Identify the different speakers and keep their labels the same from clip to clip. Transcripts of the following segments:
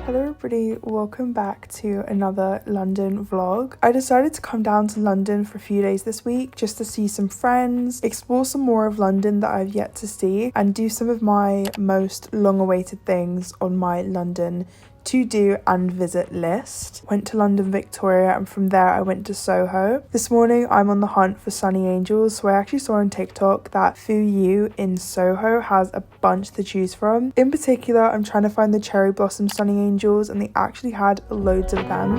Speaker 1: Hello everybody, welcome back to another London vlog. I decided to come down to London for a few days this week just to see some friends, explore some more of London that I've yet to see, and do some of my most long-awaited things on my London to-do and visit list. Went to London Victoria and from there I went to Soho. This morning I'm on the hunt for Sonny Angels, so I actually saw on TikTok that Fu You in Soho has a bunch to choose from. In particular, I'm trying to find the cherry blossom Sonny Angels and they actually had loads of them.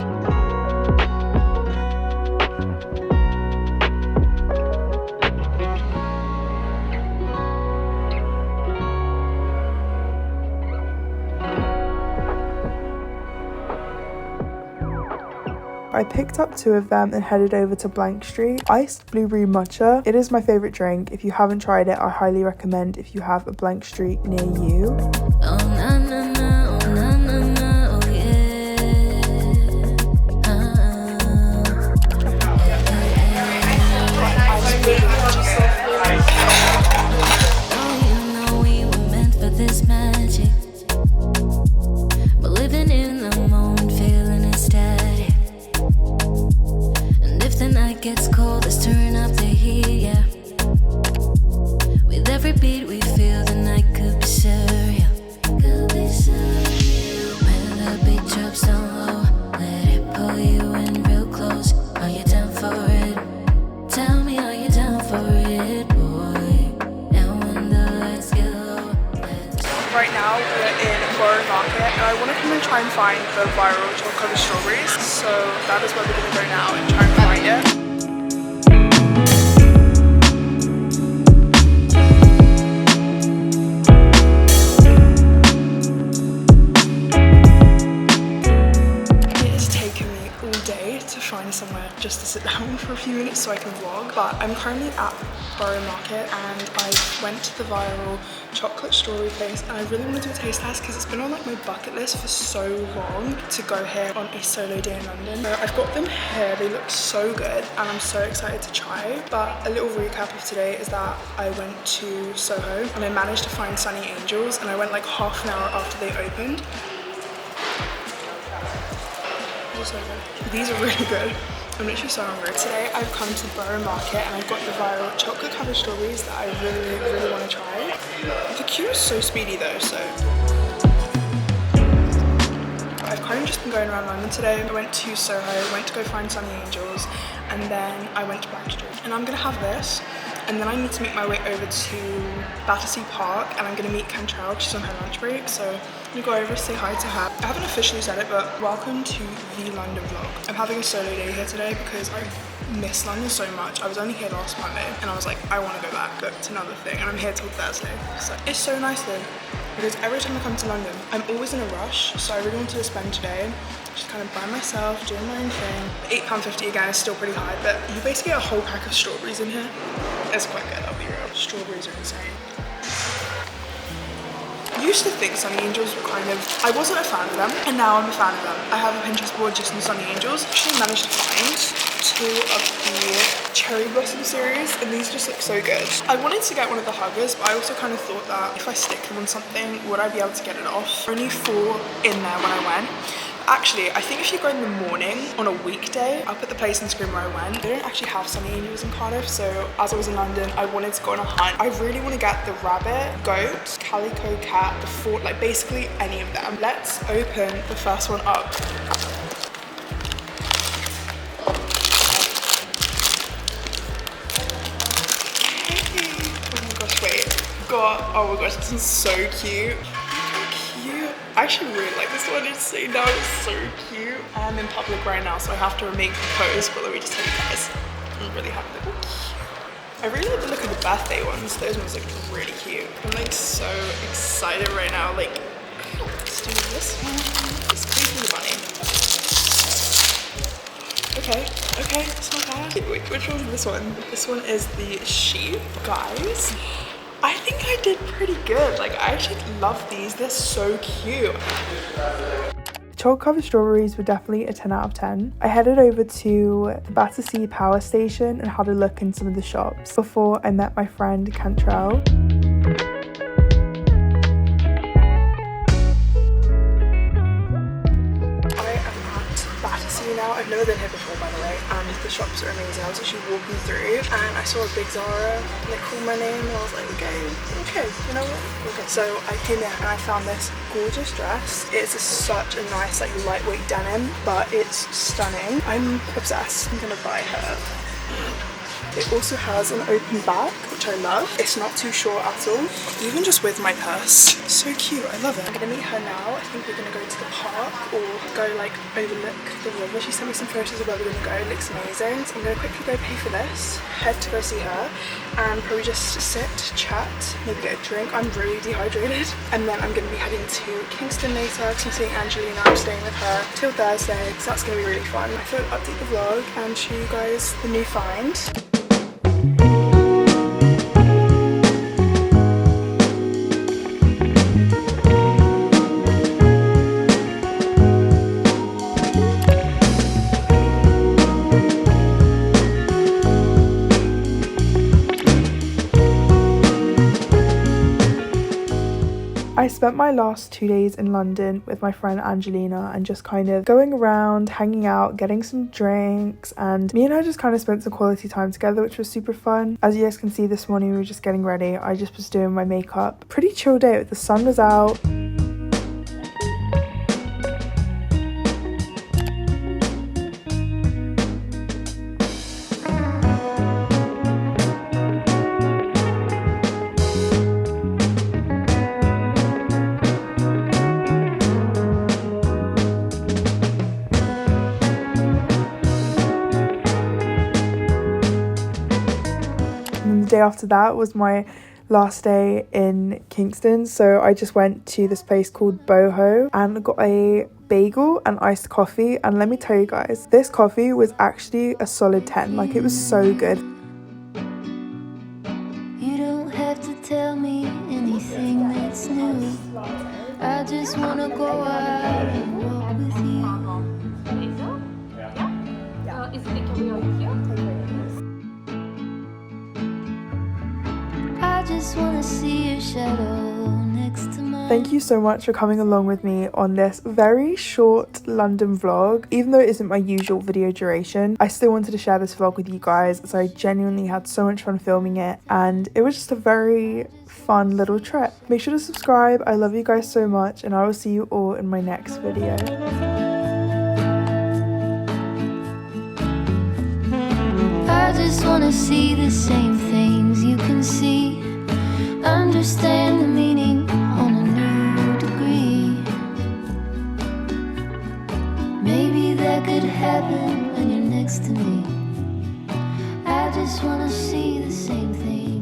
Speaker 1: I picked up 2 of them and headed over to Blank Street. Iced blueberry matcha. It is my favourite drink. If you haven't tried it, I highly recommend if you have a Blank Street near you.
Speaker 2: Oh, na, na, na, oh, na, na, na, oh, yeah. Oh, you know we were meant for this magic. But living in the moment, feeling ecstatic. And if the night gets cold, let's turn up the heat, yeah. With every beat we feel, the night could be surreal. Could be surreal. When the beat drops down low, let it pull you in real close. Are you down for it? Tell me, are you down for it, boy? And when the lights get low, let's...
Speaker 1: Right now we're in Borough Market and I want to come and try and find the viral chocolate strawberries, so that is where we're going to go now and try and find it. Find somewhere just to sit down for a few minutes so I can vlog, but I'm currently at Borough Market and I went to the viral chocolate strawberry place and I really want to do a taste test because it's been on like my bucket list for so long to go here on a solo day in London. So I've got them here, they look so good and I'm so excited to try. But a little recap of today is that I went to Soho and I managed to find Sonny Angels and I went like half an hour after they opened. So good. These are really good. I'm literally so hungry. Today I've come to Borough Market and I've got the viral chocolate covered strawberries that I really want to try. The queue is so speedy though, so I've kind of just been going around London today. I went to Soho, went to go find Sonny Angels, and then I went to Blank Street. And I'm gonna have this, and then I need to make my way over to Battersea Park, and I'm gonna meet Cantrell. She's on her lunch break, so I'm gonna go over, say hi to her. I haven't officially said it, but welcome to the London vlog. I'm having a solo day here today because I miss London so much. I was only here last Monday, and I was like, I want to go back, but it's another thing, and I'm here till Thursday. So it's so nice though, because every time I come to London, I'm always in a rush, so I really wanted to spend today just kind of by myself, doing my own thing. £8.50 again is still pretty high, but you basically get a whole pack of strawberries in here. It's quite good, I'll be real. Strawberries are insane. I used to think Sonny Angels were kind of, I wasn't a fan of them, and now I'm a fan of them. I have a Pinterest board just on Sonny Angels. I actually managed to find 2 of the cherry blossom series, and these just look so good. I wanted to get one of the huggers, but I also kind of thought that if I stick them on something, would I be able to get it off? Only 4 in there when I went. Actually, I think if you go in the morning on a weekday, I'll put the place on the screen where I went. They don't actually have Sonny Angels in Cardiff, so as I was in London, I wanted to go on a hunt. I really want to get the rabbit, goat, calico cat, the fort, like basically any of them. Let's open the first one up. Oh my gosh, wait. God, oh my gosh, this is so cute. I actually really like this one. It's so cute. I'm in public right now, so I have to make the pose, but let me just tell you guys, I'm really happy. I really like the look of the birthday ones. Those ones look really cute. I'm like so excited right now. Like, let's do this one. Let's do the bunny. Okay, it's not bad. Wait, which one's this one? This one is the sheep, guys. I think I did pretty good. Like, I actually love these. They're so cute. Chocolate covered strawberries were definitely a 10 out of 10. I headed over to the Battersea Power Station and had a look in some of the shops before I met my friend Cantrell. I've never been here before, by the way, and the shops are amazing. I was actually walking through and I saw a big Zara and they called my name and I was like, okay, you know what? Okay. So I came in and I found this gorgeous dress. It's such a nice like lightweight denim, but it's stunning. I'm obsessed. I'm gonna buy her. It also has an open back, which I love. It's not too short at all, even just with my purse. So cute, I love it. I'm gonna meet her now. I think we're gonna go to the park or go like overlook the river. She sent me some photos of where we're gonna go. It looks amazing. So I'm gonna quickly go pay for this, head to go see her, and probably just sit, chat, maybe get a drink. I'm really dehydrated. And then I'm gonna be heading to Kingston later because I'm seeing Angelina. I'm staying with her till Thursday, so that's gonna be really fun. I thought I'd update the vlog and show you guys the new find. I spent my last 2 days in London with my friend Angelina and just kind of going around, hanging out, getting some drinks, and me and her just kind of spent some quality time together, which was super fun. As you guys can see, this morning we were just getting ready. I just was doing my makeup. Pretty chill day. The sun was out. And the day after that was my last day in Kingston, so I just went to this place called Boho and got a bagel and iced coffee, and let me tell you guys, this coffee was actually a solid 10. Like, it was so good.
Speaker 2: You don't have to tell me anything that's new. I just wanna go out and walk with you.
Speaker 3: Is it takeaway here?
Speaker 2: I just wanna see your shadow next to mine.
Speaker 1: Thank you so much for coming along with me on this very short London vlog. Even though it isn't my usual video duration, I still wanted to share this vlog with you guys as I genuinely had so much fun filming it, and it was just a very fun little trip. Make sure to subscribe. I love you guys so much, and I will see you all in my next video.
Speaker 2: I just wanna see the same things you can see, understand the meaning on a new degree. Maybe that could happen when you're next to me. I just wanna see the same thing.